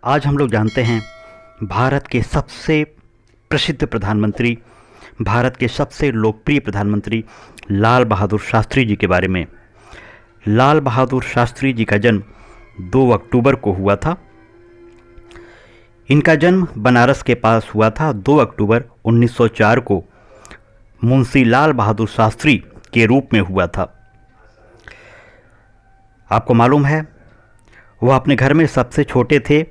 आज हम लोग जानते हैं भारत के सबसे प्रसिद्ध प्रधानमंत्री, भारत के सबसे लोकप्रिय प्रधानमंत्री लाल बहादुर शास्त्री जी के बारे में। लाल बहादुर शास्त्री जी का जन्म 2 अक्टूबर को हुआ था। इनका जन्म बनारस के पास हुआ था 2 अक्टूबर 1904 को मुंशी लाल बहादुर शास्त्री के रूप में हुआ था। आपको मालूम है, वह अपने घर में सबसे छोटे थे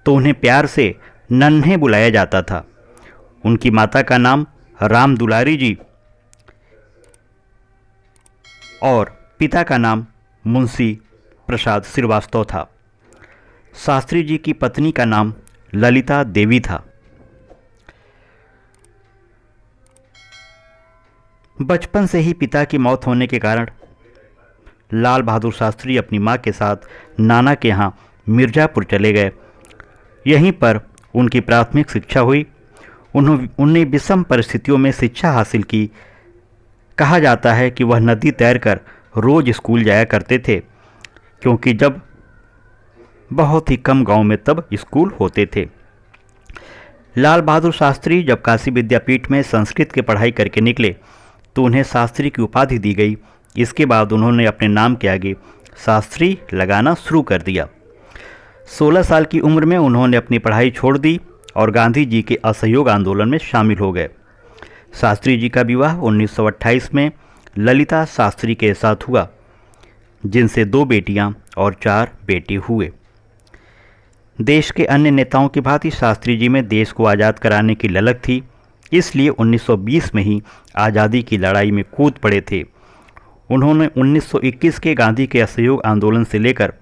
तो उन्हें प्यार से नन्हे बुलाया जाता था। उनकी माता का नाम राम दुलारी जी और पिता का नाम मुंशी प्रसाद श्रीवास्तव था। शास्त्री जी की पत्नी का नाम ललिता देवी था। बचपन से ही पिता की मौत होने के कारण लाल बहादुर शास्त्री अपनी मां के साथ नाना के यहाँ मिर्ज़ापुर चले गए। यहीं पर उनकी प्राथमिक शिक्षा हुई। उन्होंने विषम परिस्थितियों में शिक्षा हासिल की। कहा जाता है कि वह नदी तैरकर रोज़ स्कूल जाया करते थे, क्योंकि जब बहुत ही कम गांव में तब स्कूल होते थे। लाल बहादुर शास्त्री जब काशी विद्यापीठ में संस्कृत की पढ़ाई करके निकले तो उन्हें शास्त्री की उपाधि दी गई। इसके बाद उन्होंने अपने नाम के आगे शास्त्री लगाना शुरू कर दिया। 16 साल की उम्र में उन्होंने अपनी पढ़ाई छोड़ दी और गांधी जी के असहयोग आंदोलन में शामिल हो गए। शास्त्री जी का विवाह 1928 में ललिता शास्त्री के साथ हुआ, जिनसे 2 बेटियां और 4 बेटे हुए। देश के अन्य नेताओं की भांति शास्त्री जी में देश को आज़ाद कराने की ललक थी, इसलिए 1920 में ही आज़ादी की लड़ाई में कूद पड़े थे। उन्होंने 1921 के गांधी के असहयोग आंदोलन से लेकर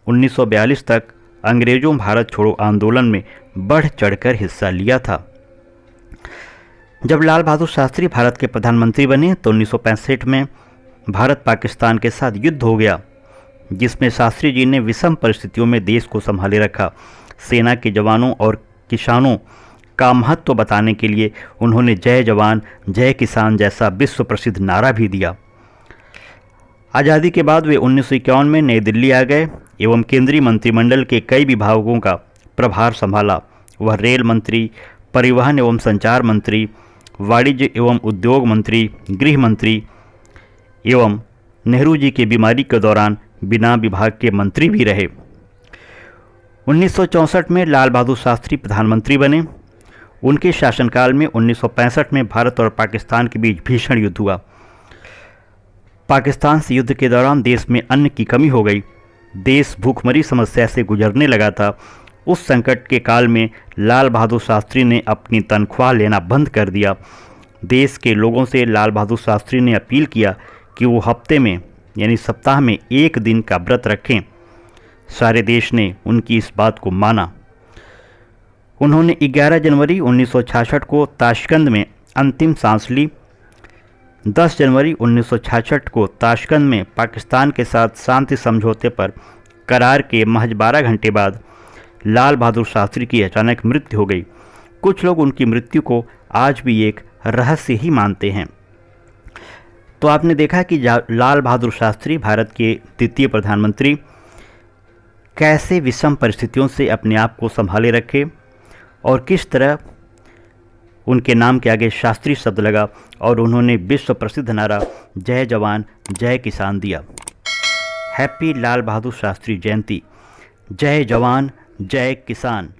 1942 तक अंग्रेजों भारत छोड़ो आंदोलन में बढ़ चढ़कर हिस्सा लिया था। जब लाल बहादुर शास्त्री भारत के प्रधानमंत्री बने तो 1965 में भारत पाकिस्तान के साथ युद्ध हो गया, जिसमें शास्त्री जी ने विषम परिस्थितियों में देश को संभाले रखा। सेना के जवानों और किसानों का महत्व बताने के लिए उन्होंने जय जवान जय किसान जैसा विश्व प्रसिद्ध नारा भी दिया। आज़ादी के बाद वे 1951 में नई दिल्ली आ गए एवं केंद्रीय मंत्रिमंडल के कई विभागों का प्रभार संभाला। वह रेल मंत्री, परिवहन एवं संचार मंत्री, वाणिज्य एवं उद्योग मंत्री, गृह मंत्री एवं नेहरू जी की बीमारी के दौरान बिना विभाग के मंत्री भी रहे। 1964 में लाल बहादुर शास्त्री प्रधानमंत्री बने। उनके शासनकाल में 1965 में भारत और पाकिस्तान के बीच भीषण युद्ध हुआ। पाकिस्तान से युद्ध के दौरान देश में अन्न की कमी हो गई। देश भूखमरी समस्या से गुजरने लगा था। उस संकट के काल में लाल बहादुर शास्त्री ने अपनी तनख्वाह लेना बंद कर दिया। देश के लोगों से लाल बहादुर शास्त्री ने अपील किया कि वो हफ्ते में यानी सप्ताह में 1 दिन का व्रत रखें। सारे देश ने उनकी इस बात को माना। उन्होंने 11 जनवरी 1966 को ताशकंद में अंतिम सांस ली। 10 जनवरी 1966 को ताशकंद में पाकिस्तान के साथ शांति समझौते पर करार के महज 12 घंटे बाद लाल बहादुर शास्त्री की अचानक मृत्यु हो गई। कुछ लोग उनकी मृत्यु को आज भी एक रहस्य ही मानते हैं। तो आपने देखा कि लाल बहादुर शास्त्री भारत के द्वितीय प्रधानमंत्री कैसे विषम परिस्थितियों से अपने आप को संभाले रखे और किस तरह उनके नाम के आगे शास्त्री शब्द लगा और उन्होंने विश्व प्रसिद्ध नारा जय जवान जय किसान दिया। हैप्पी लाल बहादुर शास्त्री जयंती। जय जवान जय किसान।